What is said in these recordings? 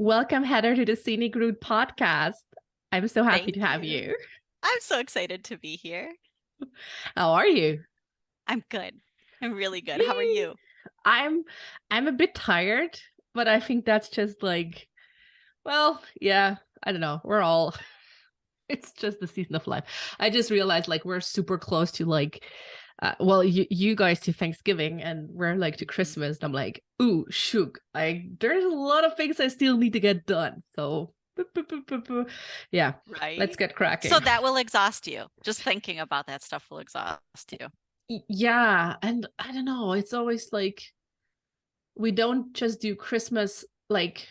Welcome, Heather, to the Scenic Route podcast. I'm so happy Thank to have you. you. I'm so excited to be here. How are you? I'm good. I'm really good. How are Yay. you? I'm a bit tired, but I think that's just like, well, yeah, I don't know. We're all it's just the season of life. I just realized like we're super close to like you guys to Thanksgiving and we're like to Christmas. And I'm like, ooh, shoot. There's a lot of things I still need to get done. So yeah, let's Right? get So cracking. that will exhaust you. Just thinking about that stuff will exhaust you. Yeah, and I don't know, it's always like we don't just do Christmas like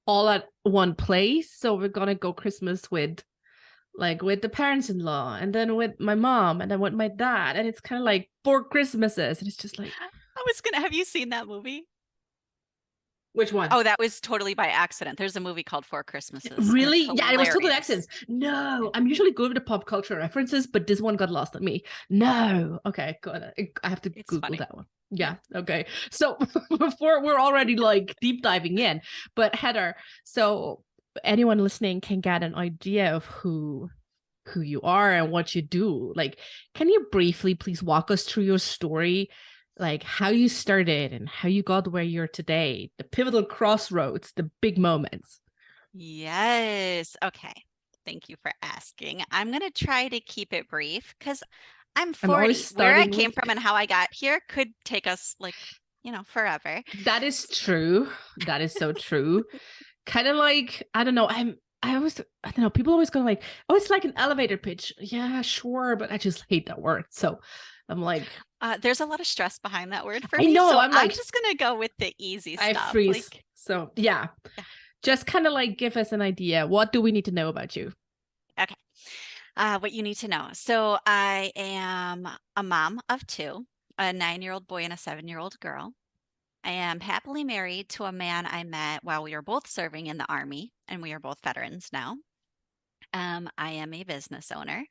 all at one place. So we're gonna go Christmas with the parents-in-law and then with my mom and then with my dad. And it's kind of like 4 Christmases. And it's just like, Have you seen that movie? which one? Oh, that was totally by accident. There's a movie called Four Christmases and it's Really? Yeah, it was totally hilarious. accents. No, I'm usually good with the pop culture references, but this one got lost on me. No. Okay, good. I have to It's Google funny. that one. Yeah. Yeah, okay. So before we're already like deep diving in, but Heather, so anyone listening can get an idea of who you are and what you do. Like, can you briefly please walk us through your story? Like how you started and how you got where you're today, the pivotal crossroads, the big moments. Yes. Okay. Thank you for asking. I'm going to try to keep it brief because I'm I'm always 40. Where I starting came with from and how I got here could take us forever. that is true. That is so true. Kind of like, I don't know, I don't know, people always go like, oh, it's like an elevator pitch. Yeah, sure, but I just hate that word. So I'm like, There's a lot of stress behind that word for I me, know, so I'm I'm like, just gonna go with the easy I stuff. freeze. Like, So yeah, yeah, just kind of like give us an idea. What do we need to know about you? okay. What you need to know. So I am a mom of two, a 9-year-old boy and a 7-year-old girl. I am happily married to a man I met while we were both serving in the Army, and we are both veterans now. I am a business owner,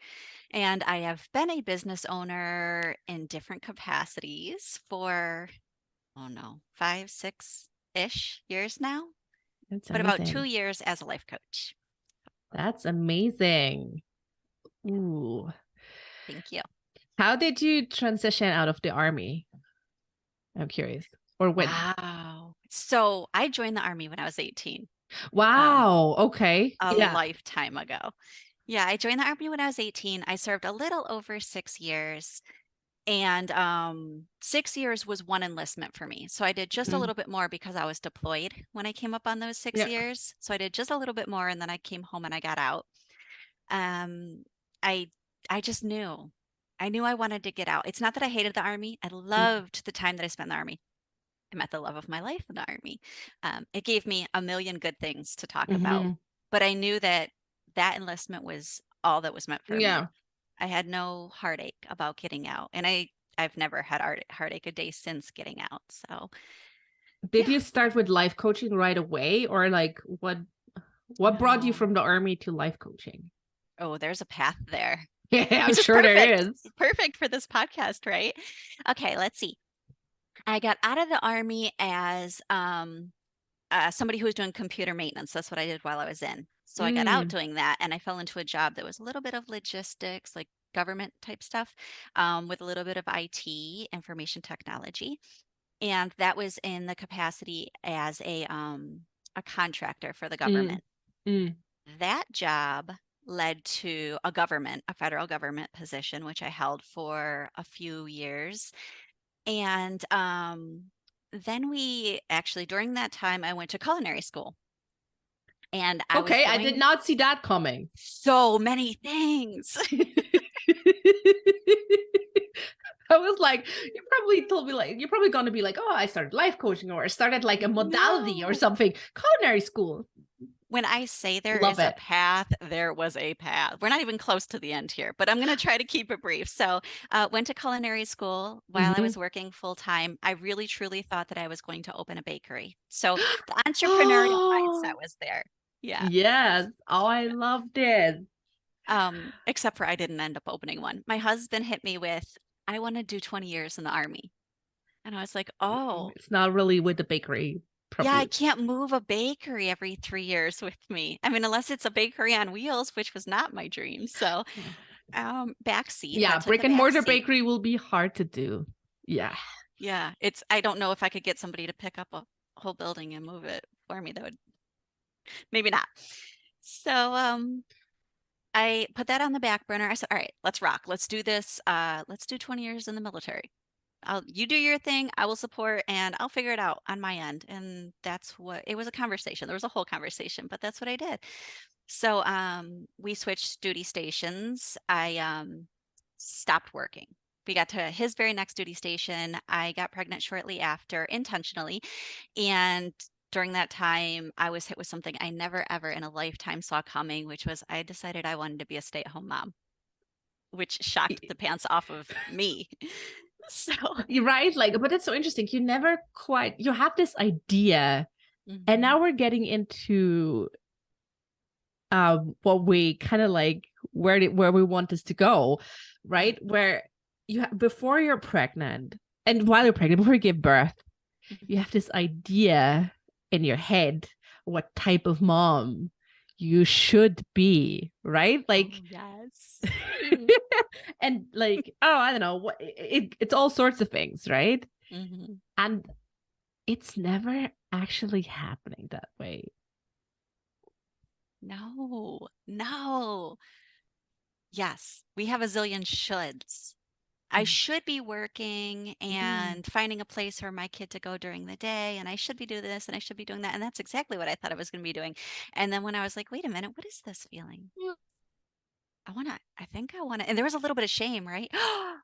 and I have been a business owner in different capacities for, oh no, 5, 6-ish years now, That's but about 2 amazing. years as a life coach. That's amazing. Yeah, Ooh. thank you. How did you transition out of the army? I'm curious. Or when? Wow. So I joined the Army when I was 18, um, Wow. Okay. a Yeah. lifetime ago. Yeah, I joined the Army when I was 18. I served a little over 6 years. And 6 years was one enlistment for me. So I did just a Mhm. little bit more because I was deployed when I came up on those six Yeah. years. So I did just a little bit more and then I came home and I got out. Um, I I just knew. I knew I wanted to get out. It's not that I hated the Army. I loved the time that I spent in the Army. I met the love of my life in the Army. It gave me a million good things to talk about, Mm-hmm. but I knew that that enlistment was all that was meant for me. Yeah. I had no heartache about getting out, and I've never had heartache a day since getting out. So Did yeah. you start with life coaching right away, or like what brought you No. from the army to life coaching? Oh, there's a path there, Yeah, I'm which is sure there perfect. is. Perfect for this podcast, right? Okay, let's see. I got out of the Army as somebody who was doing computer maintenance. That's what I did while I was in. So I got out Mm, doing that, and I fell into a job that was a little bit of logistics, like government type stuff, with a little bit of IT, information technology. And that was in the capacity as a contractor for the mm, government. mm. That job led to a federal government position, which I held for a few years. And then we actually, during that time, I went to culinary school and I was Okay, I did going not see that coming. so many things. I was like, you probably told me like you're probably gonna be like, oh, I started life coaching or I started like a modality or No. something. Culinary school. When I say there Love is a it. path, there was a path. We're not even close to the end here, but I'm going to try to keep it brief. So, went to culinary school while I Mhm. was working full time. I really truly thought that I was going to open a bakery. So, the entrepreneurial mindset Oh, was there. Yeah. yes. Oh, I love this. Except for I didn't end up opening one. My husband hit me with, I want to do 20 years in the Army. And I was like, oh, It's not really with the bakery. Yeah, I probably. can't move a bakery every 3 years with me. I mean, unless it's a bakery on wheels, which was not my dream. So, back seat, Yeah, that took brick the and back mortar seat. bakery will be hard to do. Yeah. Yeah, it's I don't know if I could get somebody to pick up a whole building and move it for me. That would maybe not. So, I put that on the back burner. I said, "All right, let's rock. Let's do this. Let's do 20 years in the military. You do your thing, I will support, and I'll figure it out on my end." And that's what it was a conversation. There was a whole conversation, but that's what I did. So, we switched duty stations. I stopped working. We got to his very next duty station. I got pregnant shortly after, intentionally. And during that time, I was hit with something I never ever in a lifetime saw coming, which was I decided I wanted to be a stay-at-home mom, which shocked the pants off of me. So, You're right. Like, but it's so interesting. You never quite, you have this idea, and mhm, now we're getting into what we kind of like where we want this to go, yeah. right? Where before you're pregnant and while you're pregnant, before you give birth, you Mhm. have this idea in your head what type of mom you should be, right? Like Oh, yes. and like, oh, I don't know, what it's all sorts of things, right? Mhm. And it's never actually happening that way. No, no. Yes, we have a zillion shoulds. I should be working Mm. and finding a place for my kid to go during the day, and I should be doing this and I should be doing that. And that's exactly what I thought I was going to be doing. And then when I was like, wait a minute, what is this feeling? I think I want to. And there was a little bit of shame, right? Hi,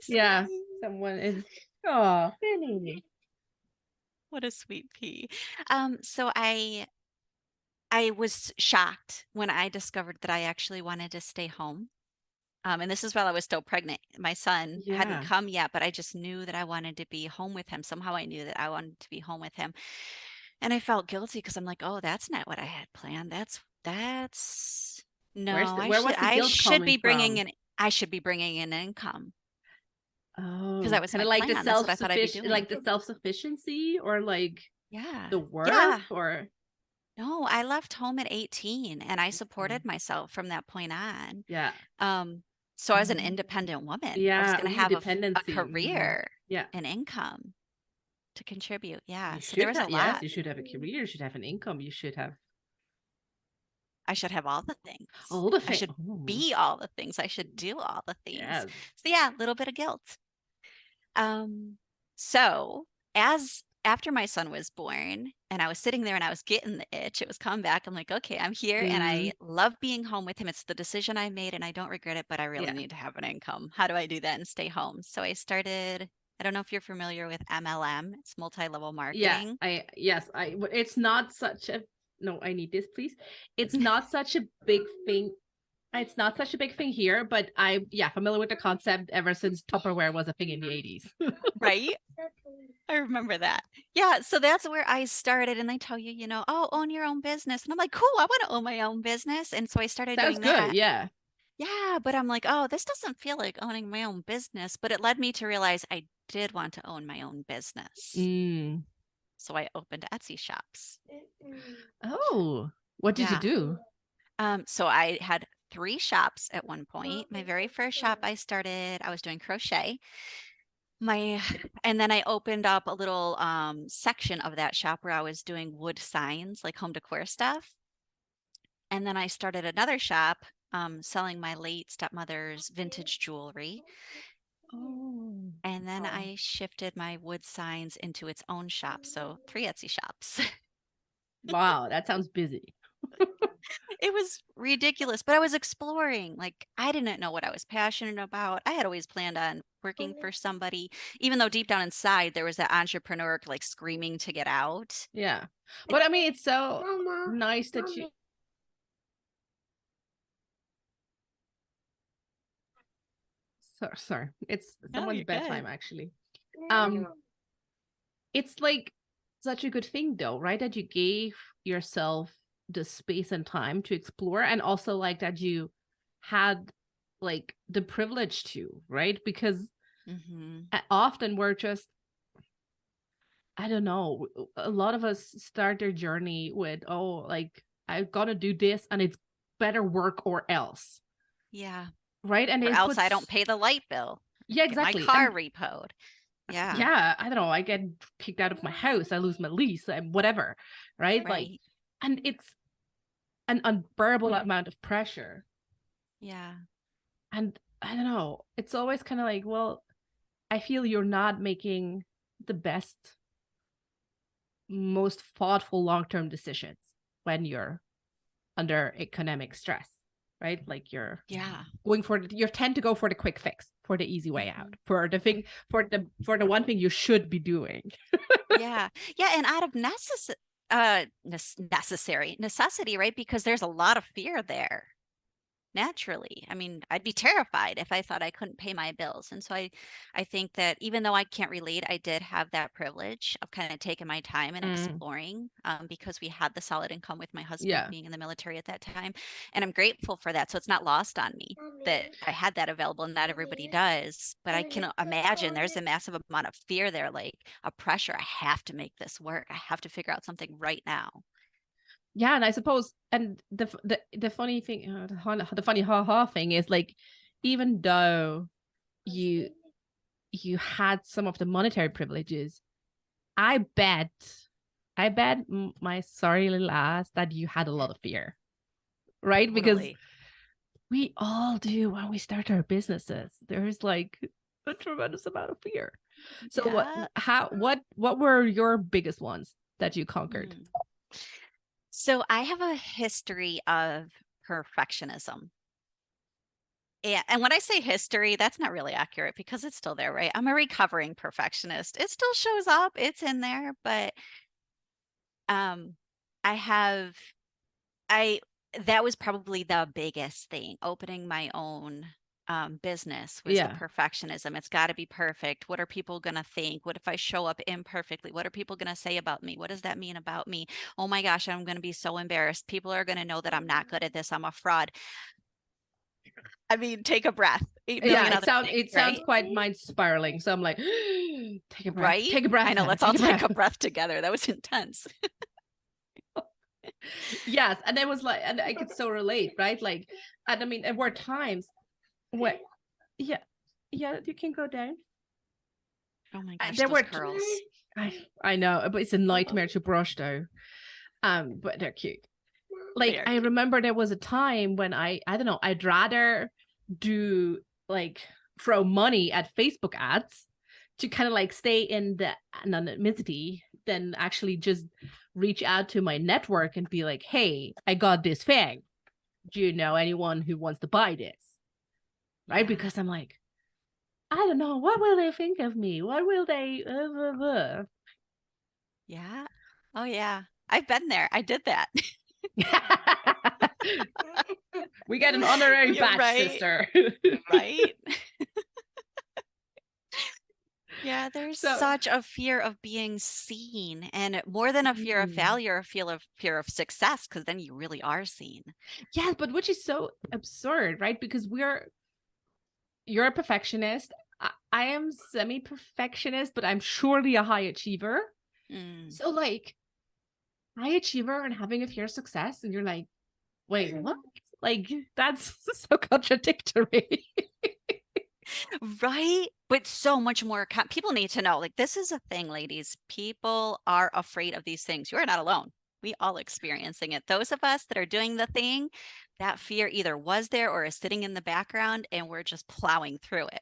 Yeah, sweetie. someone is. Oh, Penny. What a sweet pea. So I was shocked when I discovered that I actually wanted to stay home. And this is while I was still pregnant. My son hadn't Yeah. come yet, but I just knew that I wanted to be home with him. Somehow I knew that I wanted to be home with him. And I felt guilty because I'm like, oh, that's not what I had planned. That's no, Where was the guilt coming from? I should be bringing in income because Oh, that was kind my of like the plan. That's what I thought I'd be doing. self sufficiency, or like Yeah. the Yeah. worth, or No, I left home at 18 and I okay. supported myself from that point on. Yeah. Um, so I was an Oh, independent woman. I was yeah. going to Ooh, have a dependency. career Yeah. and income to contribute. Yeah. You So there should was a have. Yes, lot. you should have a career. You should have an income. You should have I should have all the things. all the I things. should Oh, be all the things. I should do all the things. yes. So yeah, a little bit of guilt. Um, so as after my son was born and I was sitting there and I was getting the itch, it was coming back. I'm like, okay, I'm here and I Mm, love being home with him. It's the decision I made and I don't regret it, but I really yeah. need to have an income. How do I do that and stay home? So I started, I don't know if you're familiar with MLM, it's multi-level Yeah. marketing. Yes. It's not such a. No, I need this, please. It's not such a big thing. It's not such a big thing here, but yeah, familiar with the concept ever since Tupperware was a thing in the 80s. Right? I remember that. Yeah, so that's where I started, and they tell you, oh, own your own business. And I'm like, cool, I want to own my own business. And so I started Sounds doing good. that. Yeah. Yeah, but I'm like, oh, this doesn't feel like owning my own business. But it led me to realize I did want to own my own business. Mm. So I opened Etsy shops. Oh, what did you Yeah. do? So I had 3 shops at one point. My very first shop I was doing crochet. My and then I opened up a little section of that shop where I was doing wood signs, like home decor stuff. And then I started another shop selling my late stepmother's vintage jewelry. Oh, And then wow. I shifted my wood signs into its own shop. So 3 Etsy shops. Wow, that sounds busy. It was ridiculous, but I was exploring. Like, I didn't know what I was passionate about. I had always planned on working for somebody, even though deep down inside there was that entrepreneur like screaming to get out. Yeah. But I mean, it's so nice that you. Sorry. It's No, someone's you're bedtime, good. actually. Um, it's like such a good thing, though, right? That you gave yourself the space and time to explore, and also like that you had like the privilege to, right? Because Hmm. often we're just I don't know. A lot of us start their journey with, oh, like I've got to do this and it's better work or else. Yeah. Right. And Or it else I don't puts, pay the light bill. yeah, Get my exactly. car And repoed. Yeah. yeah, I don't know. I get kicked out of my house. I lose my lease and whatever. Right. Like, Right. and it's an unbearable amount of pressure. Yeah. And I don't know. It's always kind of like, well, I feel you're not making the best, most thoughtful long term decisions when you're under economic stress, right? Like you're Yeah. going for you tend to go for the quick fix, for the easy way out, Mhm. for the thing, for the one thing you should be doing. Yeah. Yeah. And out of necessary necessity, right? Because there's a lot of fear there. Naturally. I mean, I'd be terrified if I thought I couldn't pay my bills. And so I think that even though I can't relate, I did have that privilege of kind of taking my time and Mm, exploring because we had the solid income with my husband yeah. being in the military at that time. And I'm grateful for that. So it's not lost on me that I had that available and not everybody does. But I can imagine there's a massive amount of fear there, like a pressure. I have to make this work. I have to figure out something right now. Yeah, and I suppose, and the funny thing, the funny ha ha thing is like, even though you you had some of the monetary privileges, I bet, my sorry little ass that you had a lot of fear, right? Because Totally. we all do when we start our businesses. There's like a tremendous amount of fear. So Yeah. what were your biggest ones that you conquered? Mm. So I have a history of perfectionism. Yeah, and when I say history, that's not really accurate because it's still there, right? I'm a recovering perfectionist. It still shows up, it's in there, but um I have I that was probably the biggest thing, opening my own business was the Yeah. perfectionism. It's got to be perfect. What are people going to think? What if I show up imperfectly? What are people going to say about me? What does that mean about me? Oh my gosh, I'm going to be so embarrassed. People are going to know that I'm not good at this. I'm a fraud. I mean, take a breath. 8 Yeah, million other things, it sounds right? quite mind spiraling. So I'm like, Right? take a breath, I know. Heather, Let's all take a take breath. a breath together. That was intense. Yes, and it was like, and I could so relate, right? Like, and I mean, there were times when, yeah, yeah, you can go down. Oh my gosh, There those were, curls. I know, but it's a nightmare to brush though. But they're cute. They Like are I cute. remember there was a time when I don't know, I'd rather do like throw money at Facebook ads to kind of like stay in the anonymity than actually just reach out to my network and be like, hey, I got this thing. Do you know anyone who wants to buy this? Right? Yeah. Because I'm like, I don't know, what will they think of me? What will they Yeah. Oh yeah. I've been there. I did that. We get an honorary You're badge, right. sister. Right. Yeah, there's So such a fear of being seen, and more than a fear of mm, failure, a fear of success, because then you really are seen. yes, but which is so absurd, right? Because you're a perfectionist. I am semi-perfectionist, but I'm surely a high achiever. Mm. So like high achiever and having a fear of success, and you're like, wait, what? Like that's so contradictory. Right? But so much more. People need to know, like, this is a thing, ladies. People are afraid of these things. You're not alone. We all experiencing it. Those of us that are doing the thing, that fear either was there or is sitting in the background, and we're just plowing through it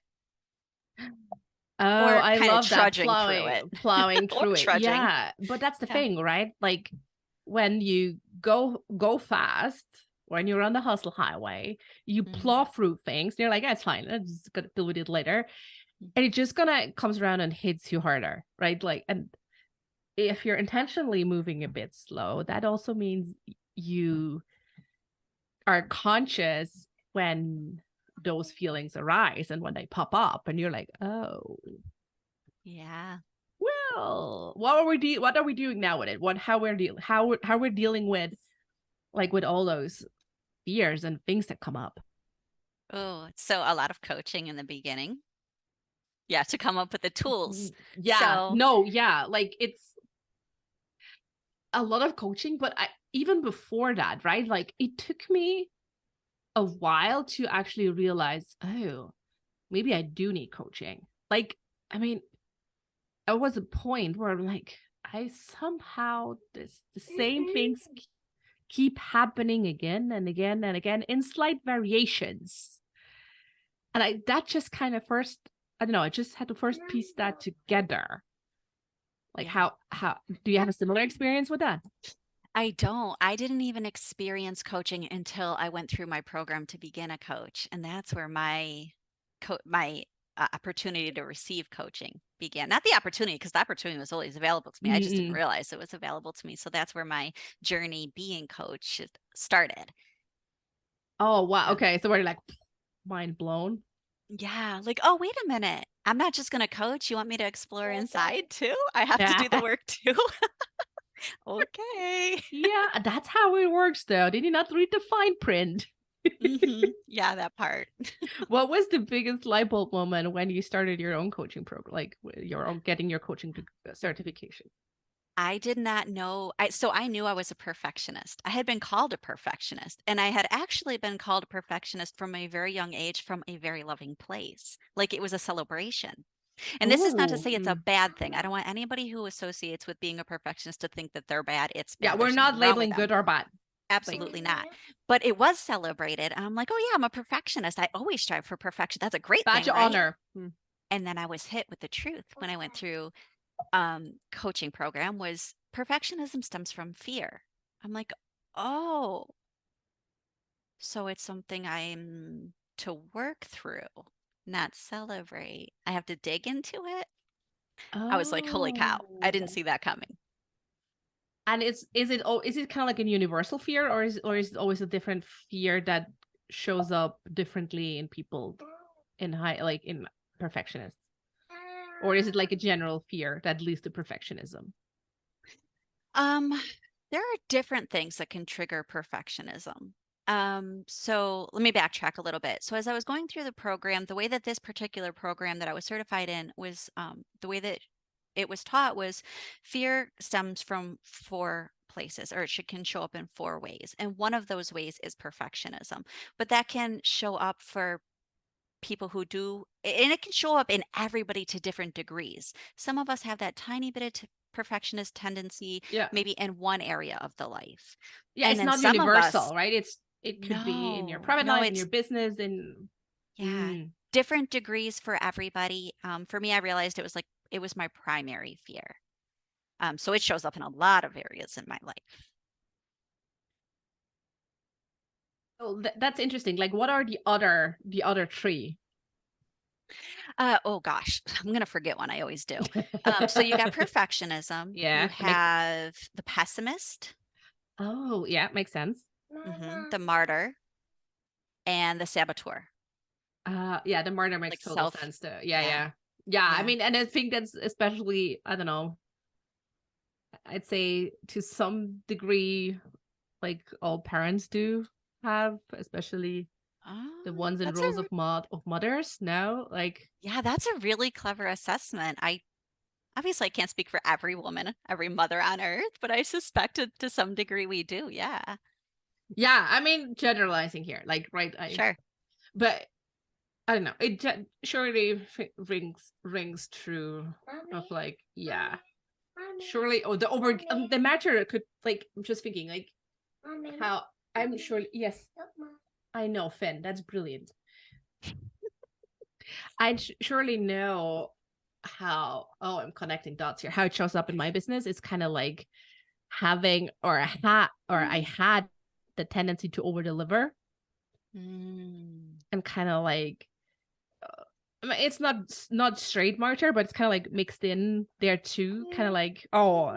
Oh, or I kind of love that trudging through it plowing or through it. trudging. Yeah, but that's the Yeah. thing, right? Like when you go fast, when you're on the hustle highway, you plow Mhm. through things. And you're like, that's fine. I'm just gonna deal with it later, Mm. and it just gonna comes around and hits you harder, right? Like, and if you're intentionally moving a bit slow, that also means you are conscious when those feelings arise and when they pop up, and you're like, oh. Yeah. Well, what are we doing now with it? How we're dealing with like with all those fears and things that come up. Oh, so a lot of coaching in the beginning. Yeah, to come up with the tools. Yeah, So no, yeah, like it's a lot of coaching, but even before that, right? Like it took me a while to actually realize, oh, maybe I do need coaching. Like, I mean, there was a point where I'm like, I somehow the same things keep happening again and again and again in slight variations. And that just kind of first, I don't know, I just had to first piece that together. Like yeah. how do you have a similar experience with that? I don't. I didn't even experience coaching until I went through my program to begin a coach, and that's where my opportunity to receive coaching began. Not the opportunity, because the opportunity was always available to me. I just didn't Mm-mm. realize it was available to me. So that's where my journey being coach started. Oh wow. Um, Okay. So we're like mind blown. yeah, like, oh, wait a minute. I'm not just going to coach. You want me to explore inside too? I have to do the Yeah. work too. Okay. Yeah, that's how it works though. Did you not read the fine print? Yeah, that part. What was the biggest light bulb moment when you started your own coaching program, like your own getting your coaching certification? I did not know. I knew I was a perfectionist. I had been called a perfectionist, and I had actually been called a perfectionist from a very young age from a very loving place. Like it was a celebration. And this is not to Oh, say it's a bad thing. I don't want anybody who associates with being a perfectionist to think that they're bad. It's yeah, bad. we're There's not something wrong with labeling them. good or bad. Like, Absolutely not. But it was celebrated. And I'm like, oh, yeah, I'm a perfectionist. I always strive for perfection. That's a great badge thing, of right? honor. And then I was hit with the truth when I went through coaching program was perfectionism stems from fear. I'm like, oh, so it's something I'm to work through, not celebrate. I have to dig into it. I was like, holy cow, I didn't Oh. see that coming. And is it kind of like a universal fear, or is it always a different fear that shows up differently in people in high like in perfectionists? Or is it like a general fear that leads to perfectionism? Um, there are different things that can trigger perfectionism. So let me backtrack a little bit. So as I was going through the program, the way that this particular program that I was certified in was the way that it was taught was fear stems from four places, or can show up in four ways. And one of those ways is perfectionism. But that can show up for people who do, and it can show up in everybody to different degrees. Some of us have that tiny bit of perfectionist tendency, Yeah. maybe in one area of the life. Yeah, And it's then not some of us, universal, right? It could be in your no, private no, life, in your it's, business, in yeah, mm. different degrees for everybody. For me, I realized it was my primary fear. So it shows up in a lot of areas in my life. Oh, that's interesting. Like what are the other three? Oh gosh, I'm gonna forget one. I always do. So you got perfectionism, you Yeah, that makes have the pessimist, oh, yeah, makes sense. the martyr, and the saboteur. Yeah, the murder makes Like total self, sense too. Yeah, yeah, yeah. Yeah, I yeah. mean, and I think that's especially, I don't know, I'd say to some degree, like all parents do have, especially the ones in That's roles of mothers. No, like yeah, that's a really clever assessment. I obviously I can't speak for every woman, every mother on earth, but I suspect to some degree we do. Yeah, yeah. I mean, generalizing here, like right. sure. But I don't know. It surely rings true of like yeah. Surely, oh, the matter could like I'm just thinking like how I'm sure yes I know Finn, that's brilliant. I surely know how, oh, I'm connecting dots here, how it shows up in my business. It's kind of like having or I had the tendency to over deliver Mm. and kind of like I mean, it's not straight martyr, but it's kind of like mixed in there too. Kind of like, oh,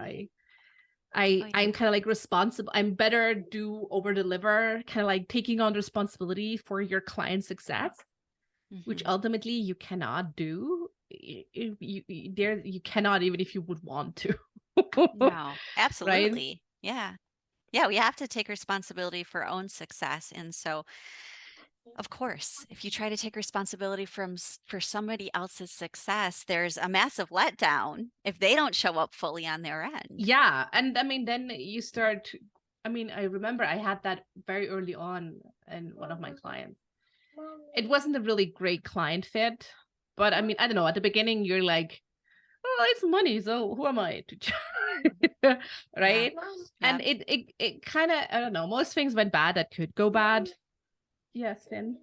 Oh yeah. I'm kind of like responsible. I'm better do over deliver, kind of like taking on responsibility for your client's success, which Hmm. ultimately you cannot do. You cannot even if you would want to, No, right? absolutely. Yeah. Yeah, we have to take responsibility for our own success. And so Of course, if you try to take responsibility for somebody else's success, there's a massive letdown if they don't show up fully on their end. Yeah. And I mean, then you start, I mean, I remember I had that very early on in one of my clients. It wasn't a really great client fit, but I mean, I don't know. At the beginning, you're like, oh, it's money, so who am I to Yeah. right? Yeah. And it kind of, I don't know. Most things went bad that could go bad. Yes, Finn.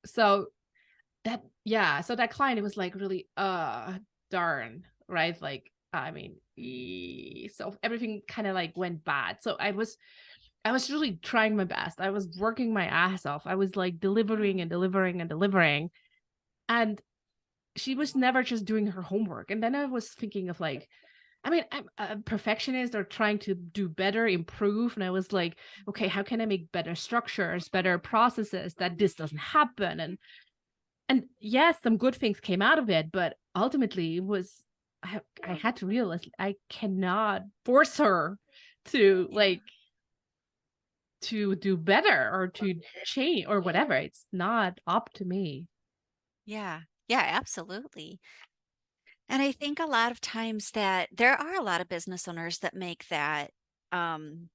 So so that client, it was like really darn, right? Like, I mean, so everything kind of like went bad. So I was really trying my best. I was working my ass off. I was like delivering and delivering and delivering. And she was never just doing her homework. And then I was thinking of like, I mean, I'm a perfectionist or trying to do better, improve. And I was like, okay, how can I make better structures, better processes that this doesn't happen? And yes, some good things came out of it, but ultimately it was I had to realize I cannot force her to like to do better or to change or whatever. It's not up to me. Yeah. Yeah, absolutely. And I think a lot of times that there are a lot of business owners that make that, um,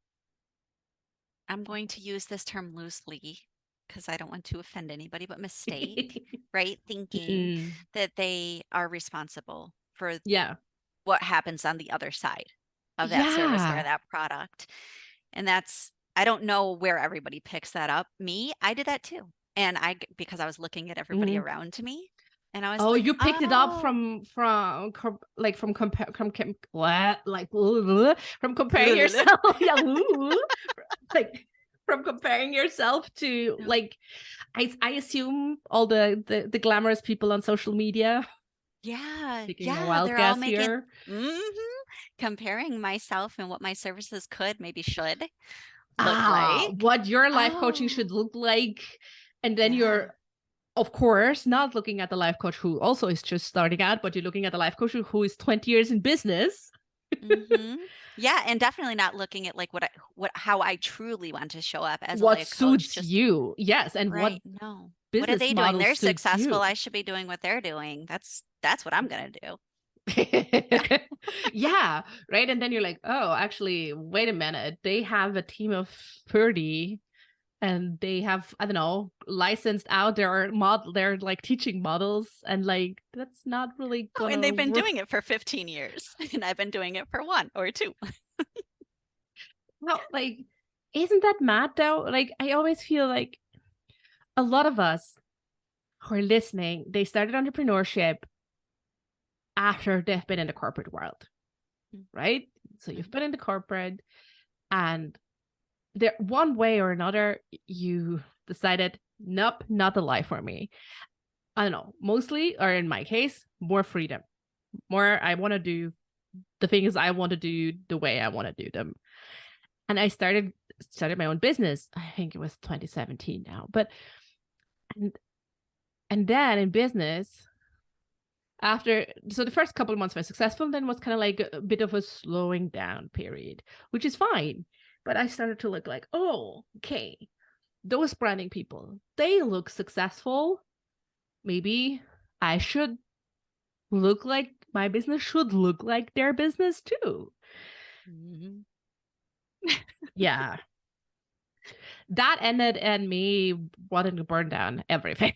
I'm going to use this term loosely because I don't want to offend anybody, but mistake, right? Thinking Mm, that they are responsible for yeah. what happens on the other side of that service or Yeah. that product. And I don't know where everybody picks that up. Me, I did that too. And because I was looking at everybody Mhm. around me and I was Oh, like, you picked it up oh, like from what like from comparing yeah. yourself yeah like from comparing yourself to like I assume all the glamorous people on social media. Yeah, Taking a yeah, wild they're all guess making here. comparing myself and what my services could, maybe should look Ah, like. what your life coaching should Oh, look like. And then yeah. you're, of course, not looking at the life coach who also is just starting out, but you're looking at the life coach who is 20 years in business. Mhm. Yeah, and definitely not looking at like how I truly want to show up as a What life coach, suits just you? Yes. And what right. No. What are business they doing? model They're suits successful. you? I should be doing what they're doing. That's what I'm gonna do. Yeah. Right. And then you're like, oh, actually, wait a minute. They have a team of 30 and they have, I don't know, licensed out their like teaching models, and like that's not really Oh, and they've gonna been work. doing it for 15 years, and I've been doing it for 1 or 2. Well, like, isn't that mad though? Like, I always feel like a lot of us who are listening, they started entrepreneurship after they've been in the corporate world, right? So you've Mhm. been in the corporate, and there one way or another you decided, nope, not the life for me. I don't know, mostly, or in my case, more freedom, more I want to do the things I want to do the way I want to do them. And I started my own business. I think it was 2017 now. But and and then in business, after so the first couple of months were successful, then was kind of like a bit of a slowing down period, which is fine. But I started to look like, oh, okay, those branding people, they look successful. Maybe I should look like my business should look like their business too. Mhm. Yeah. That ended in me wanting to burn down everything.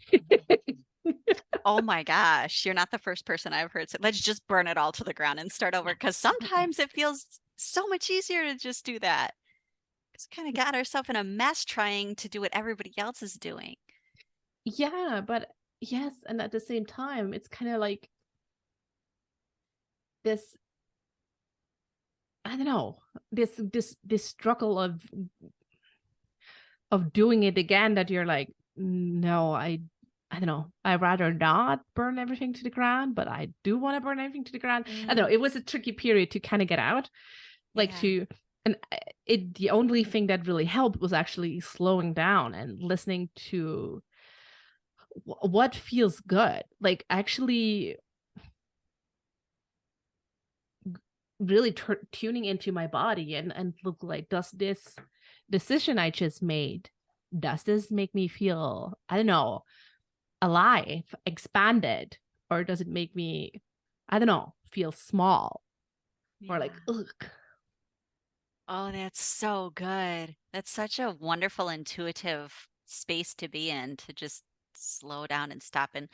Oh my gosh, you're not the first person I've heard say, let's just burn it all to the ground and start over. Because sometimes it feels so much easier to just do that. Because we kind of got ourselves in a mess trying to do what everybody else is doing. Yeah, but yes, and at the same time, it's kind of like this, I don't know, this struggle of doing it again, that you're like, no, I don't know. I'd rather not burn everything to the ground, but I do want to burn everything to the ground. I don't know. Mm, It was a tricky period to kind of get out, like yeah. to, and the only thing that really helped was actually slowing down and listening to what feels good. Like actually really tuning into my body and look like, does this decision I just made, does this make me feel, I don't know, alive, expanded, or does it make me, I don't know, feel small or like, Yeah. ugh. Oh, that's so good. That's such a wonderful, intuitive space to be in, to just slow down and stop and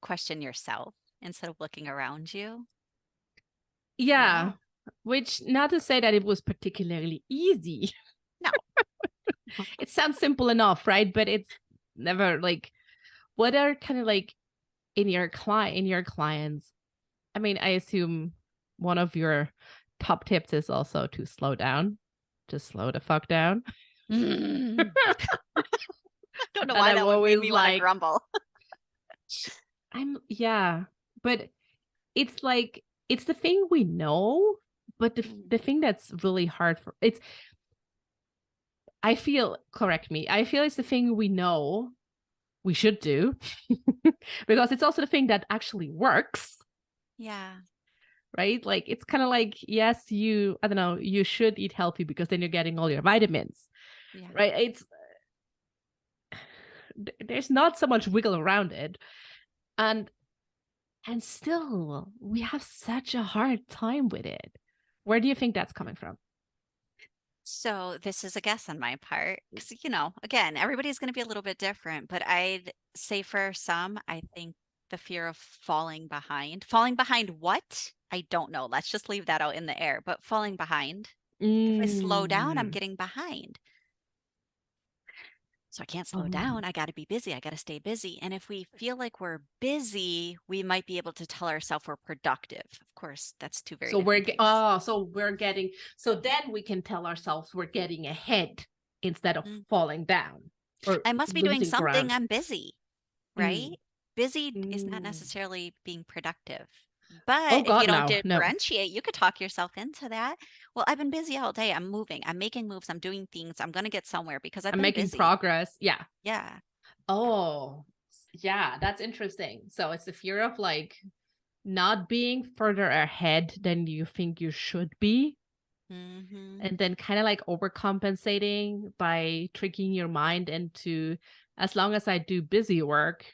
question yourself instead of looking around you. Yeah. Yeah. Which, not to say that it was particularly easy. No. It sounds simple enough, right? But it's never like, what are kind of like in your clients? I mean, I assume one of your top tips is also to slow down. Just slow the fuck down. Mm. I don't know And why I'm that one made always me want to like, grumble. yeah, but it's like, it's the thing we know, but Mm. the thing that's really hard for it's, I feel, correct me, I feel it's the thing we know we should do because it's also the thing that actually works, Yeah. right? Like, it's kind of like, yes, you, I don't know, you should eat healthy because then you're getting all your vitamins, Yeah. right? It's, there's not so much wiggle around it. And still we have such a hard time with it. Where do you think that's coming from? So this is a guess on my part, because again, everybody's going to be a little bit different, but I'd say for some, I think the fear of falling behind. Falling behind what? I don't know. Let's just leave that out in the air. But falling behind. If I slow down, I'm Mm. getting behind. So I can't slow Oh. down. I got to be busy. I got to stay busy. And if we feel like we're busy, we might be able to tell ourselves we're productive. Of course, that's two very So we're different things. so we're getting, so then we can tell ourselves we're getting ahead instead of Mm. falling down or I must be doing losing something. ground. I'm busy. Right? Mm. Busy is not Mm. necessarily being productive. Oh But if you God, don't no. differentiate, you could talk yourself into that. Well, I've been busy all day. I'm moving. I'm making moves. I'm doing things. I'm going to get somewhere because I've I'm been making busy. progress. Yeah. Yeah. Oh, yeah, that's interesting. So it's the fear of like not being further ahead than you think you should be, Mm-hmm. and then kind of like overcompensating by tricking your mind into, as long as I do busy work,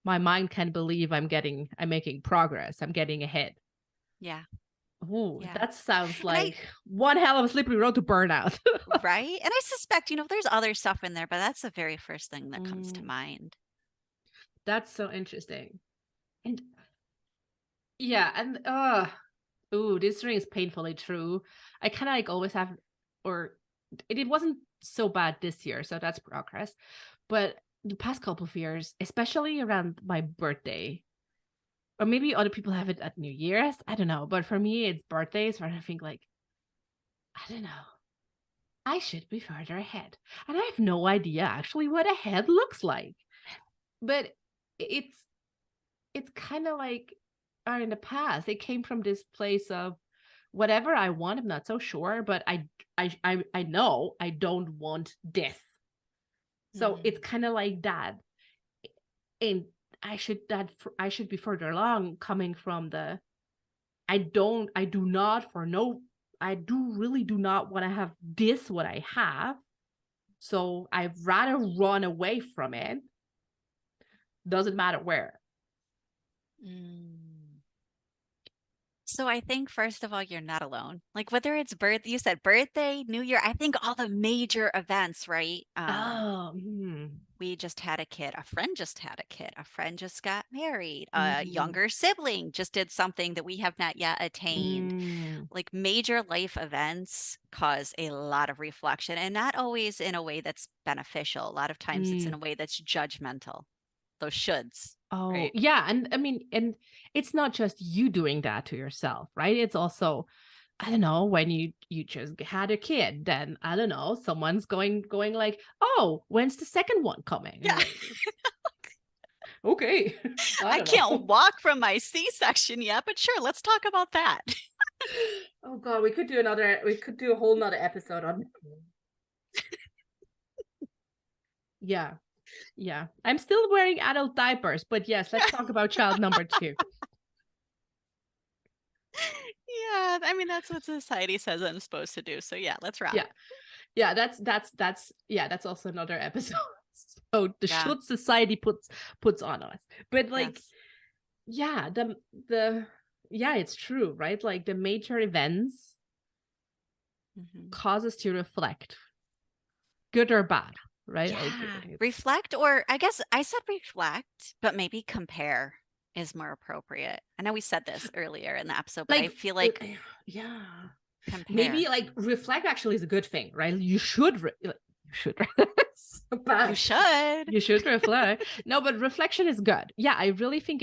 my mind can believe I'm making progress, I'm getting ahead. Yeah. Ooh, Yeah. that sounds And I, like one hell of a slippery road to burnout. right? And I suspect, there's other stuff in there, but that's the very first thing that comes to Mm, mind. that's so interesting. And yeah, and ooh, this ring is painfully true. I kind of like always have, or it wasn't so bad this year, so that's progress. But the past couple of years, especially around my birthday, or maybe other people have it at New Year's, I don't know. But for me, it's birthdays where I think like, I don't know, I should be further ahead, and I have no idea actually what ahead looks like. But it's it's kind of like, or in the past, it came from this place of whatever I want. I'm not so sure, but I know I don't want this. So it's Mm. kind of like that, and I should be further along, coming from the, I do not for no, I do really do not want to have this what I have. So I'd rather run away from it. Doesn't matter where. Mm. So I think first of all, you're not alone. Like whether it's you said birthday, New Year, I think all the major events, right? Oh, hmm. We just had a kid, a friend just had a kid, a friend just got married, a Mm, younger sibling just did something that we have not yet attained. mm, Like major life events cause a lot of reflection and not always in a way that's beneficial. A lot of times it's in mm. a way that's judgmental. Those shoulds, Oh, right? yeah. And I mean, and it's not just you doing that to yourself, right? It's also, I don't know, when you just had a kid, then I don't know, someone's going like, "Oh, when's the second one coming?" And Yeah. you're like, "Okay." I I don't can't know. walk from my C-section yet, but sure, let's talk about that. Oh God, we could do a whole nother episode on. Yeah. Yeah. I'm still wearing adult diapers, but yes, let's talk about child number 2. Yeah, I mean, that's what society says I'm supposed to do. So yeah, let's rock. Yeah. Yeah, that's also another episode. So the Yeah. should society puts on us. But like, Yes. yeah, the yeah, it's true, right? Like the major events Hmm. cause us to reflect, good or bad, right? Like Yeah. it's Reflect, or I guess I said reflect, but maybe compare is more appropriate. I know we said this earlier in the episode, but I like feel like yeah. Maybe compare. like reflect actually is a good thing, right? You should it's so You bad. should. You should reflect. No, but reflection is good. Yeah, I really think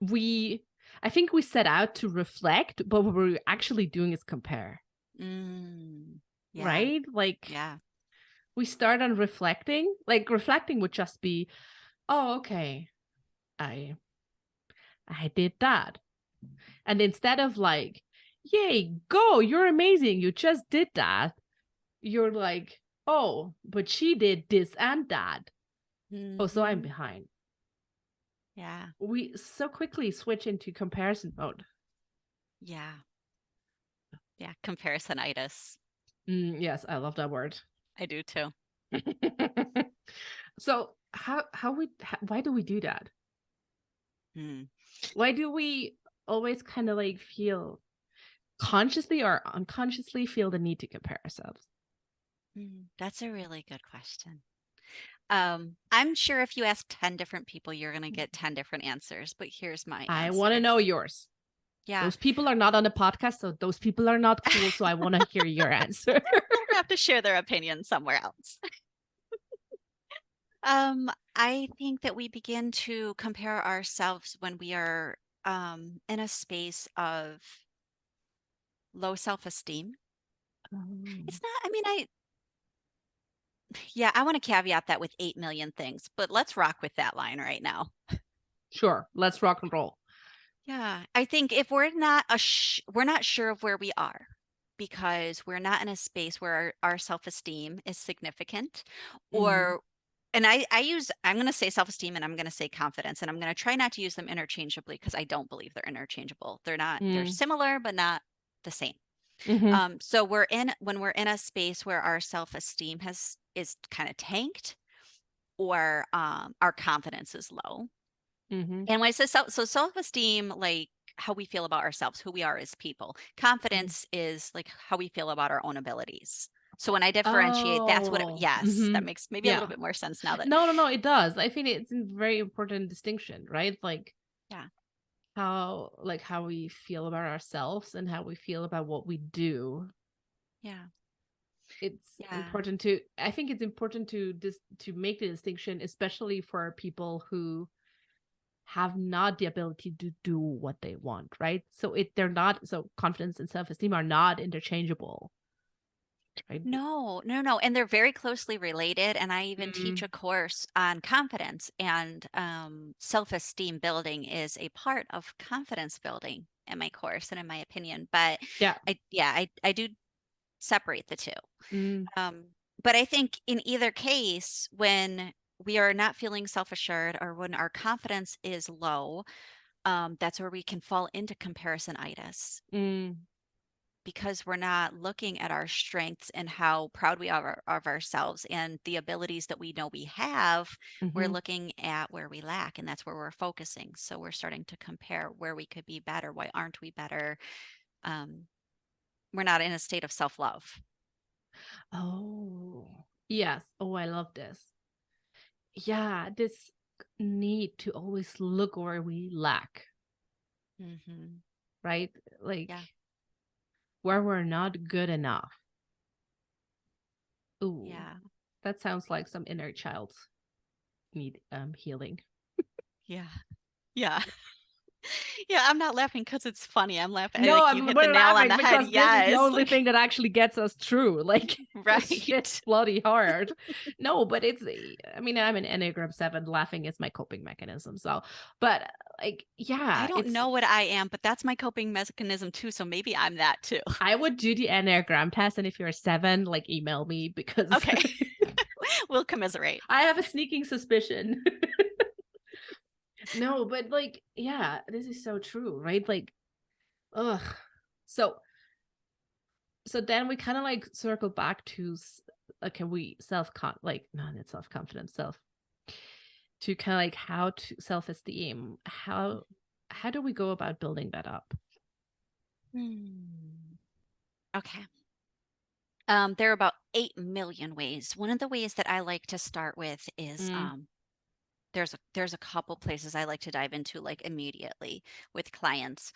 we I think we set out to reflect, but what we're actually doing is compare, Mm, yeah. right? Like Yeah. we start on reflecting. Like reflecting would just be, oh, okay, I I did that. And instead of like, yay, go, you're amazing, you just did that, you're like, oh, but she did this and that. Oh, so I'm Hmm. behind. Yeah. We so quickly switch into comparison mode. Yeah. Yeah. Comparisonitis. Yes, I love that word. I do too. So why do we do that? Hmm. Why do we always kind of like feel consciously or unconsciously feel the need to compare ourselves? That's a really good question. I'm sure if you ask 10 different people, you're going to get 10 different answers, but here's my I want to answer. know yours. Yeah. Those people are not on the podcast, so those people are not cool. So I want to hear your answer. They'll have to share their opinion somewhere else. I think that we begin to compare ourselves when we are in a space of low self-esteem. Oh. It's not, I mean, yeah, I want to caveat that with 8 million things, but let's rock with that line right now. Sure, let's rock and roll. Yeah, I think if we're not we're not sure of where we are because we're not in a space where our self-esteem is significant, Mm, or I'm going to say self-esteem and I'm going to say confidence, and I'm going to try not to use them interchangeably because I don't believe they're interchangeable. They're mm, similar but not the same. mm-hmm, So when we're in a space where our self-esteem is kind of tanked, or our confidence is low. mm-hmm, And when I say self-esteem, like how we feel about ourselves, who we are as people. mm. Confidence is like how we feel about our own abilities. So when I differentiate, that's what Oh, yes, that mm-hmm. makes maybe a little Yeah. bit more sense now that No, no, no, it does. I think it's a very important distinction, right? Like yeah, how we feel about ourselves and how we feel about what we do. yeah, It's yeah. important to I think it's important to make the distinction, especially for people who have not the ability to do what they want, right? So they're not so confidence and self-esteem are not interchangeable, right? No, no, no. And they're very closely related. And I even teach Mm, a course on confidence, and self-esteem building is a part of confidence building in my course and in my opinion. But yeah. I do separate the two. Mm, Um, but I think in either case, when we are not feeling self-assured or when our confidence is low, that's where we can fall into comparisonitis mm, because we're not looking at our strengths and how proud we are of ourselves and the abilities that we know we have. We're mm-hmm. looking at where we lack, and that's where we're focusing. So we're starting to compare where we could be better. Why aren't we better? Um, we're not in a state of self-love. Oh, yes. Oh, I love this. Yeah, this need to always look where we lack, Hmm. right? Like Yeah, where we're not good enough. Ooh, yeah, that sounds like some inner child need healing. yeah. Yeah. Yeah, I'm not laughing because it's funny. I'm laughing No, like you hit the we're nail on laughing the head. because this is the Yes. only Like thing that actually gets us through. Like this shit's right. bloody hard. No, but I mean, I'm an Enneagram 7. Laughing is my coping mechanism. So, but like, I yeah, don't know what I am, but that's my coping mechanism too. So maybe I'm that too. I would do the Enneagram test, and if you're a 7, like email me because Okay. We'll commiserate. I have a sneaking suspicion. No, but like, yeah, this is so true, right? Like, ugh. So then we kind of like circle back to okay, we like not self-confidence, to kind of like how to self-esteem, how do we go about building that up? Okay. There are about 8 million ways. One of the ways that I like to start with is Mm, there's a couple places I like to dive into like immediately with clients.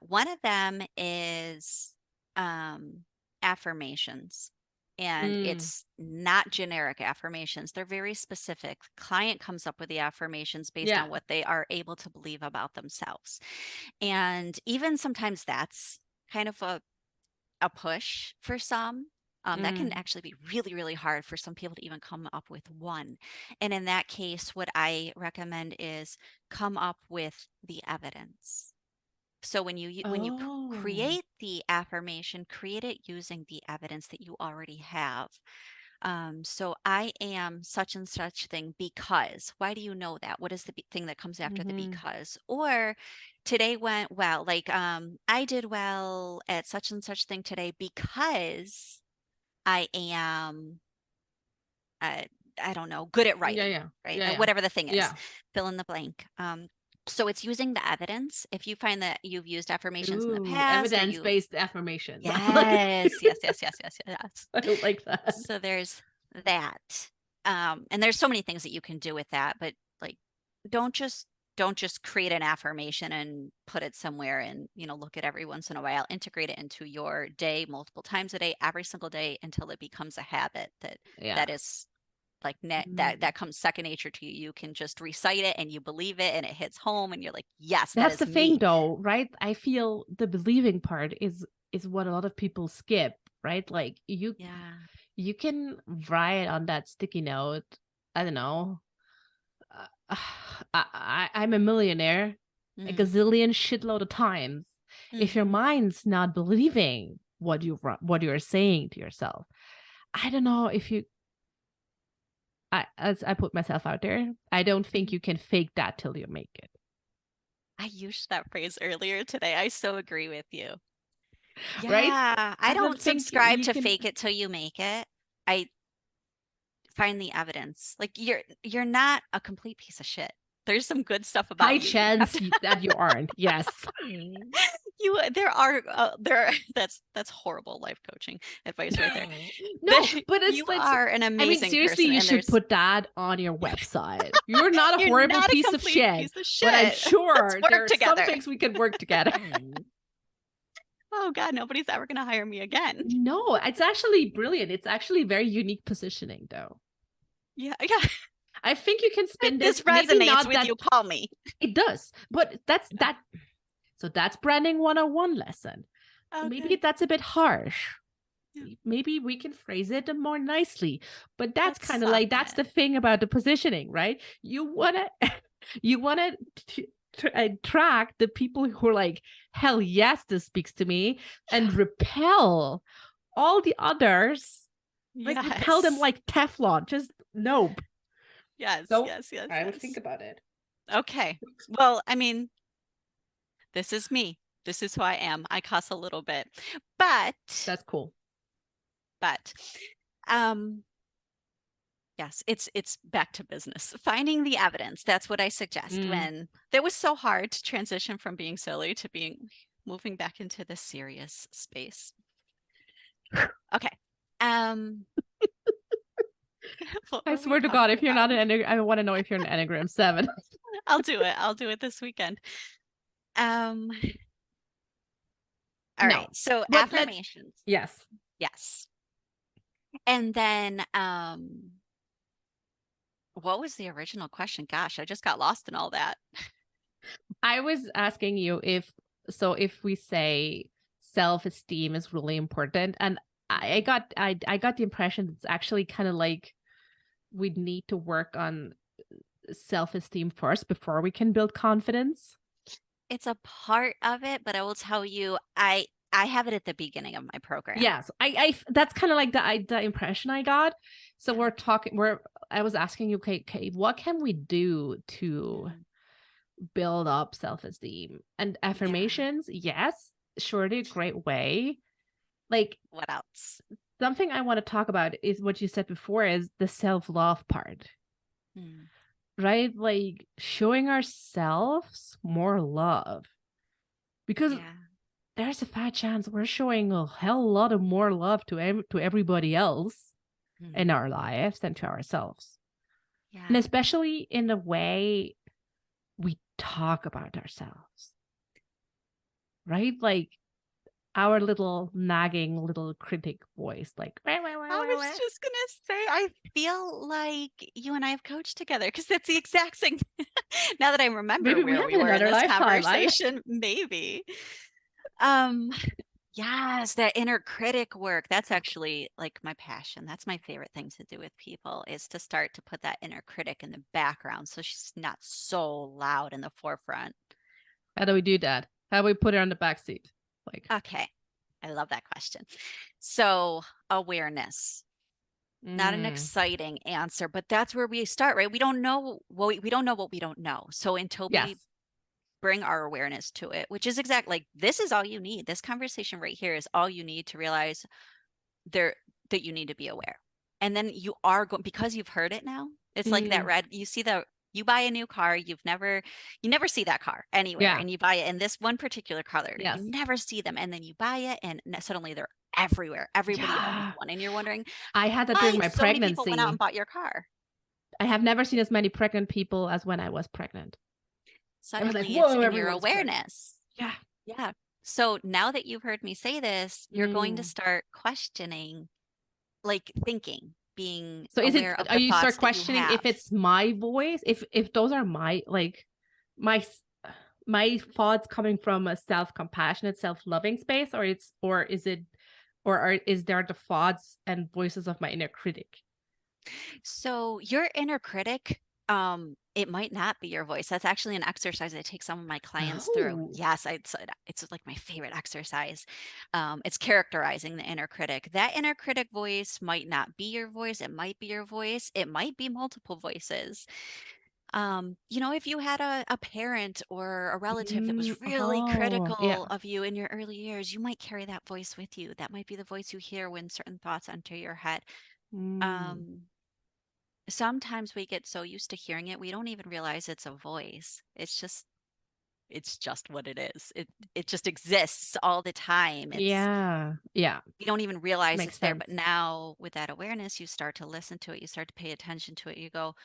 One of them is affirmations. And mm, it's not generic affirmations. They're very specific. Client comes up with the affirmations based yeah. on what they are able to believe about themselves. And even sometimes that's kind of a push for some. That can Mm. actually be really, really hard for some people to even come up with one. And in that case, what I recommend is come up with the evidence. So when you Oh. create the affirmation, create it using the evidence that you already have. So I am such and such thing because. Why do you know that? What is the thing that comes after the Mm-hmm. because? Or today went well. Like I did well at such and such thing today because I am uh, I don't know, good at Yeah, writing, yeah, right? yeah, yeah, Whatever the thing is, yeah. fill in the blank. So it's using the evidence. If you find that you've used affirmations in the Ooh, past or you, evidence-based affirmations. I like yes, yes, yes, yes, yes, yes. I like that. So there's that. And there's so many things that you can do with that, but like don't just don't just create an affirmation and put it somewhere and look at every once in a while. Integrate it into your day multiple times a day, every single day until it becomes a habit Yeah. that is like that Mm. comes second nature to you. You can just recite it and you believe it and it hits home and you're like, yes, that That's is the thing me. though, right? I feel the believing part is what a lot of people skip, right? Like Yeah. you can write on that sticky note, I don't know, I'm a millionaire a Mm. gazillion shitload of times. If your Mm-hmm. mind's not believing what you're saying to yourself, I don't know if you. As I put myself out there, I don't think Mm-hmm. you can fake that till you make it. I used that phrase earlier today. I so agree with you. Right? Yeah, I I don't don't think subscribe you to can. fake it till you make it. I find the evidence. Like you're not a complete piece of shit. There's some good stuff High about you. You have chance to that you aren't. Yes. you that's horrible life coaching advice right there. No, but You are an I mean, amazing seriously, person you and should there's put that on your website. You're not a you're horrible not a piece of complete shit, piece of but I'm shit. Let's sure there work are some together. things we can work together. Oh God, nobody's ever gonna hire me again. No, it's actually brilliant. It's actually very unique positioning, though. Yeah, yeah. I think you can If spin this this, maybe resonates not with that you, call me. it does, but that's that. So that's branding 101 lesson. Maybe Okay. that's a bit harsh. Yeah. Maybe we can phrase it more nicely, but that's Let's kind of like, soften that's it. the thing about the positioning, right? You want to you want to attract the people who are like, hell yes, this speaks to me, and Yeah. repel all the others, like repel them Yes. like Teflon. Just nope. Yes, So yes, yes, I would think yes. about it. Okay. Well, I mean, this is me. This is who I am. I cuss a little bit. But That's cool. but um yes, it's back to business. Finding the evidence. That's what I suggest Mm. when it was so hard to transition from being silly to being moving back into the serious space. Okay. Um what I were we swear to God, talking if you're about? not an I want to know if you're an Enneagram 7. I'll do it. I'll do it this weekend. Um all right. No, So but affirmations. yes. Yes. And then what was the original question? Gosh, I just got lost in all that. I was asking you if we say self-esteem is really important, and Mhm. I got the impression it's actually kind of like we'd need to work on self-esteem first before we can build confidence. It's a part of it, but I will tell you, I have it at the beginning of my program. Yes, I that's kind of like the impression I got. So Yeah. I was asking you, okay, what can we do to Mm. build up self-esteem? And Yeah. affirmations, yes. surely a great way. Like, What else? something I want to talk about is what you said before is the self-love part, Hmm. right? Like showing ourselves more love because Yeah. there's a fat chance we're showing a hell lot of more love to to everybody else in Hmm. our lives than to ourselves. And Yeah. especially in the way we talk about ourselves, right? Like our little nagging little critic voice, like, wah, wah, wah, I wah, was wah. just gonna say, I feel like you and I have coached together because that's the exact same. Now that I remember Maybe we where have we in were in another this lifetime. conversation, maybe. Um, yes, that inner critic work. That's actually like my passion. That's my favorite thing to do with people is to start to put that inner critic in the background so she's not so loud in the forefront. How do we do that? How do we put her on the back seat? Like, Okay. I love that question. So, awareness. Not an mm, exciting answer, but that's where we start, right? We don't know what we don't know what we don't know. So until we yes. bring our awareness to it, which is exactly like this is all you need. This conversation right here is all you need to realize there that you need to be aware. And then you are going because you've heard it now. It's like that Mm, red you see the you buy a new car, you never see that car anywhere yeah. and you buy it in this one particular color. You Yes. never see them and then you buy it and suddenly they're everywhere. Everybody owns Yeah. one and you're wondering I had that during why my so many people went out and pregnancy. bought your car. I have never seen as many pregnant people as when I was pregnant. I was like, Suddenly it's whoa, in your everyone's pregnant. awareness. Yeah. Yeah. So now that you've heard me say this, you're going to Mm. start questioning, like thinking, being So is it, aware of are the you start thoughts that you questioning if have. it's my voice? If those are my, like, my, my thoughts coming from a self-compassionate, self-loving space, or it's, or is it, or are, is there the thoughts and voices of my inner critic? So your inner critic, it might not be your voice. That's actually an exercise I take some of my clients through. Oh. Yes, it's like my favorite exercise. It's characterizing the inner critic. That inner critic voice might not be your voice. It might be your voice. It might be multiple voices. If you had a parent or a relative that Mm, was really oh, critical yeah. of you in your early years, you might carry that voice with you. That might be the voice you hear when certain thoughts enter your head. Mm, Um, Sometimes we get so used to hearing it, we don't even realize it's a voice. It's just what it is. It just exists all the time. It's yeah. Yeah. you don't even realize Makes it's there, sense. but now with that awareness, you start to listen to it, you start to pay attention to it. You go,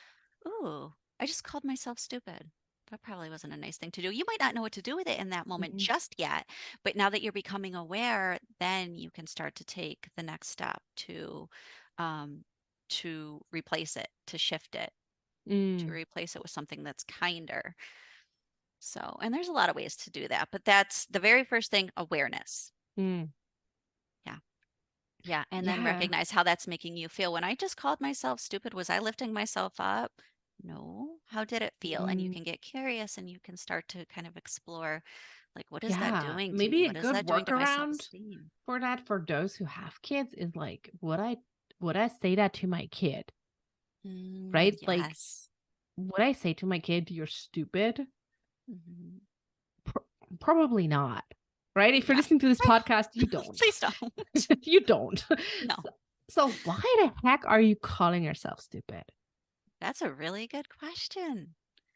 "Ooh, I just called myself stupid. That probably wasn't a nice thing to do." You might not know what to do with it in that moment Mm, just yet, but now that you're becoming aware, then you can start to take the next step um to replace it, to shift it, to mm, replace it with something that's kinder. So, and there's a lot of ways to do that, but that's the very first thing, awareness. mm. Yeah. Yeah. And then Yeah. recognize how that's making you feel. When I just called myself stupid, was I lifting myself up? No. How did it feel? And you Mm, can get curious and you can start to kind of explore, like, what is that yeah. doing to me? Maybe a What is good that doing to my self workaround esteem? for that for those who have kids is like, would I say that to my kid? Right? Like, Yes. would I say to my kid, you're stupid? Hmm. Pr- Probably not. Right? If you're Yeah. listening to this Right. podcast, you don't. Please don't. You don't. No. So why the heck are you calling yourself stupid? That's a really good question.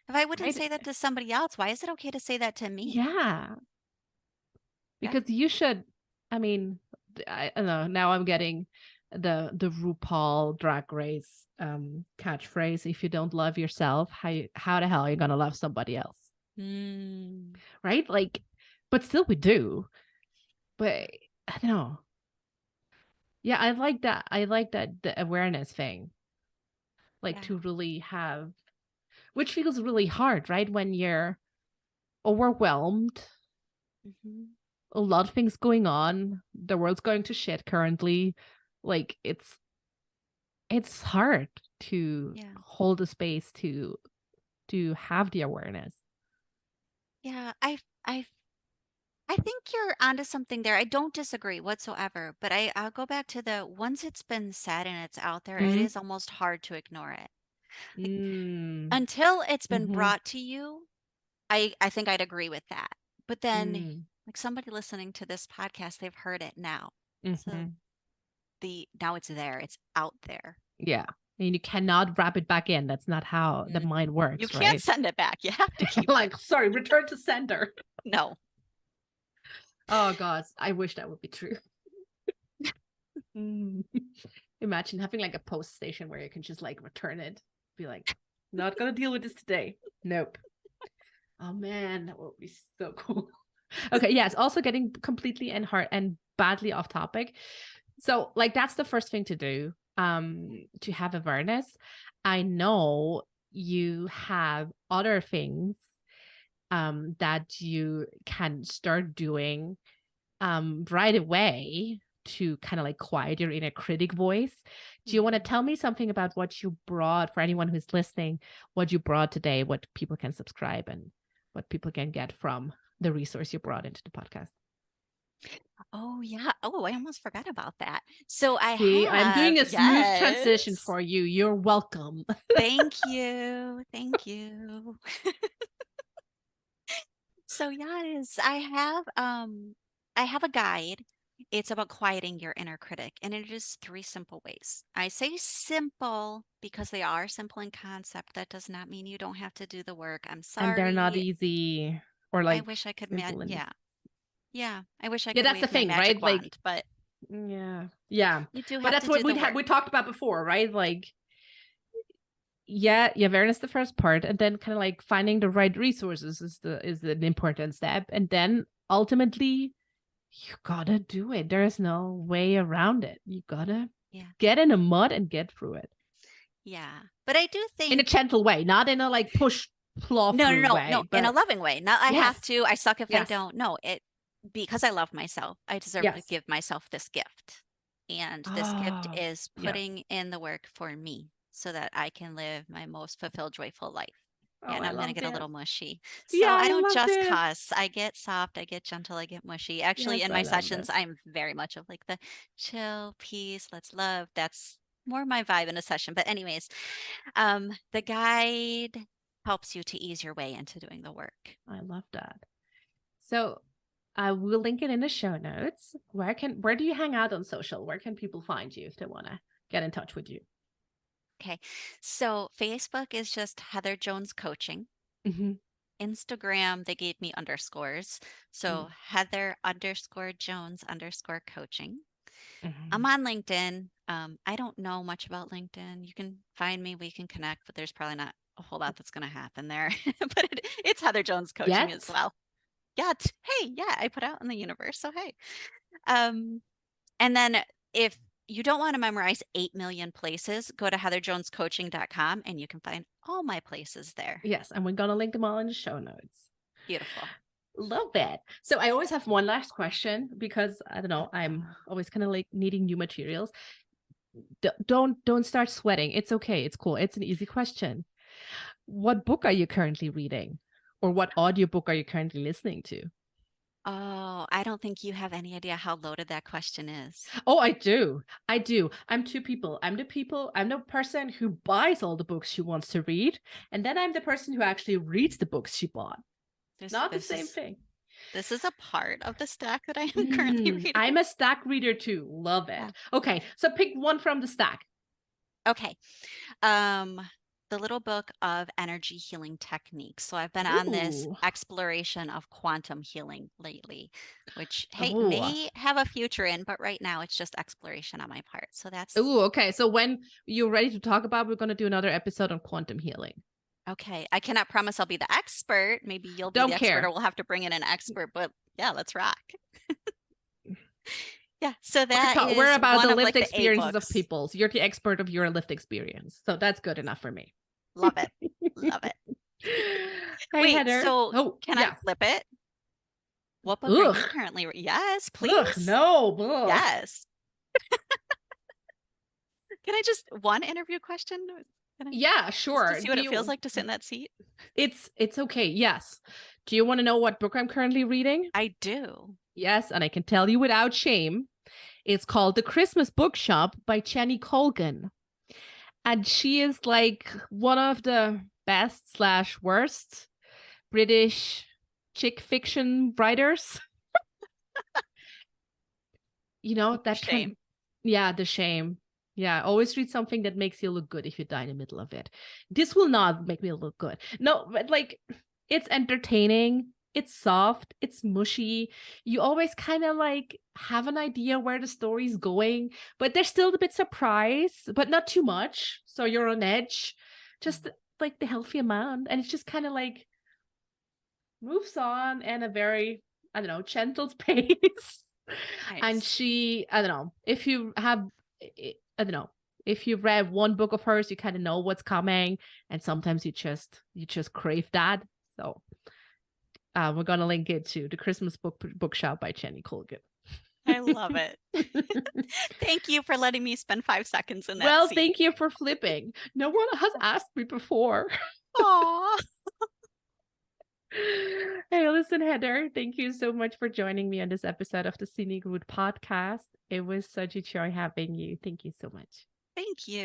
If I wouldn't Right? say that to somebody else, why is it okay to say that to me? Yeah. Yeah. Because you should, I mean, I don't know. Now I'm getting the RuPaul Drag Race catchphrase. If you don't love yourself, how the hell are you gonna love somebody else? Mm, Right? Like, but still we do. But I don't know. Yeah, I like that. I like that the awareness thing. Like yeah. to really have, which feels really hard, right? When you're overwhelmed, Hmm. a lot of things going on, the world's going to shit currently. Like it's hard to Yeah. hold a space to have the awareness. Yeah. I think you're onto something there. I don't disagree whatsoever, but I'll go back to the once it's been said and it's out there, it Mm, is almost hard to ignore it. Like, mm, until it's been mhm, brought to you, I think I'd agree with that. But then mm. Like somebody listening to this podcast, they've heard it now. So Mhm. now it's there. It's out there. Yeah. And you cannot wrap it back in. That's not how the mind You works, can't right? send it back. You have to keep it. Like, sorry, return to sender. No. Oh God, I wish that would be true. Mm. Imagine having like a post station where you can just like return it. Be like, not gonna deal with this today. Nope. Oh man, that would be so cool. Okay, yes. Also getting completely and hard and badly off topic. So like that's the first thing to do. To have awareness. I know you have other things that you can start doing right away to kind of like quiet your inner critic voice. Do you want to Mhm. tell me something about what you brought for anyone who's listening, what you brought today, what people can subscribe and what people can get from the resource you brought into the podcast? Oh, yeah. Oh, I almost forgot about that. So I See, I'm have, doing a smooth transition yes. for you. You're welcome. Thank you. Thank you. So yes, I have a guide. It's about quieting your inner critic, and it is 3 simple ways. I say simple because they are simple in concept. That does not mean you don't have to do the work. I'm And they're not sorry. easy or I like wish I could simple in this. yeah. Yeah, I wish I Yeah, could that's the wave my thing, right? magic Like, wand, but yeah. you do But have that's to what do the work. we talked about before, right? Like, yeah, awareness the first part, and then kind of like finding the right resources is an important step, and then ultimately you gotta do it. There's no way around it. You gotta Yeah. get in the mud and get through it Yeah. But I do in a think gentle way, not in a like push plow no, no, through no, no, way, in a but loving way. Not I have yes, to, I suck if I yes, don't. No, because I love myself, I deserve to yes. give myself this gift. And this gift Oh, is yes. putting in the work for me so that I can live my most fulfilled, joyful life. Oh, Yeah, and I I'm going to love get a this. little mushy. So Yeah, I I don't love just this. cuss. I get soft, I get gentle, I get mushy. Actually, Yes, in I my love sessions, this. I'm very much of like the chill, peace, let's love. That's more my vibe in a session. But anyways, the guide helps you to ease your way into doing the work. I love that. So I will link it in the show notes. Where do you hang out on social? Where can people find you if they want to get in touch with you? Okay. So Facebook is just Heather Jones Coaching. Mm-hmm. Instagram, they gave me underscores. So Heather_Jones_coaching. I'm Mm-hmm. on LinkedIn. I don't know much about LinkedIn. You can find me, we can connect, but there's probably not a whole lot that's going to happen there. But it's Heather Jones Coaching as Yet? well. Yeah. Hey, yeah, I put out in the universe. So hey. Um, And then if you don't want to memorize 8 million places, go to heatherjonescoaching.com and you can find all my places there. Yes, and we're gonna link them all in the show notes. Beautiful. Love that. So I always have one last question because I don't know, I'm always kind of like needing new materials. Don't start sweating. It's okay. It's cool. It's an easy question. What book are you currently reading? Or what audiobook are you currently listening to? Oh, I don't think you have any idea how loaded that question is. Oh, I do. I do. I'm two people. I'm the person who buys all the books she wants to read, and then I'm the person who actually reads the books she bought. This Not the this same is thing. this is a part of the stack that I am currently reading. I'm a stack reader too. Love Yeah. it. Okay, so pick one from the stack. Okay. Um, the little book of energy healing techniques. So I've been on this Ooh. exploration of quantum healing lately, which, hey, Oh. may have a future in, but right now it's just exploration on my part. So that's Ooh, okay. So when you're ready to talk about, we're gonna do another episode on quantum healing. okay. I cannot promise I'll be the expert. Maybe you'll be the Don't expert, or care. we'll have to bring in an expert, but yeah, let's rock. Yeah. So We're that we're is about the one of like lived the A experiences of books. people. So you're the expert of your lived experience. So that's good enough for me. Love it. Love it. Hey, Wait, Heather. so Oh, can I yeah. flip it? What book are you Ugh. currently Yes, Ugh. please. No. Ugh. Yes. Can I just one interview question? Can I Yeah, just to sure. see what it feels like to sit in that seat? It's okay. Yes. Do you want to know what book I'm currently reading? I do. Yes, and I can tell you without shame. It's called The Christmas Bookshop by Jenny Colgan. And she is like one of the best slash worst British chick fiction writers. that Shame. the shame. Yeah, always read something that makes you look good if you die in the middle of it. This will not make me look good. No, but like it's entertaining, it's soft, it's mushy. You always kind of like have an idea where the story's going, but there's still a bit surprise, but not too much. So you're on edge. Just like the healthy amount. And it's just kind of like moves on in a very, I don't know, gentle pace. And Nice. she, I don't know, if you have, I don't know, if you've read one book of hers, you kind of know what's coming, and sometimes you just crave that. So we're gonna link it to the Christmas bookshop by Jenny Colgan. I love it. Thank you for letting me spend 5 seconds in that Well, scene. thank you for flipping. No one has asked me before. Aw. Hey, listen, Heather, thank you so much for joining me on this episode of the Scenic Route podcast. It was such a joy having you. Thank you so much. Thank you.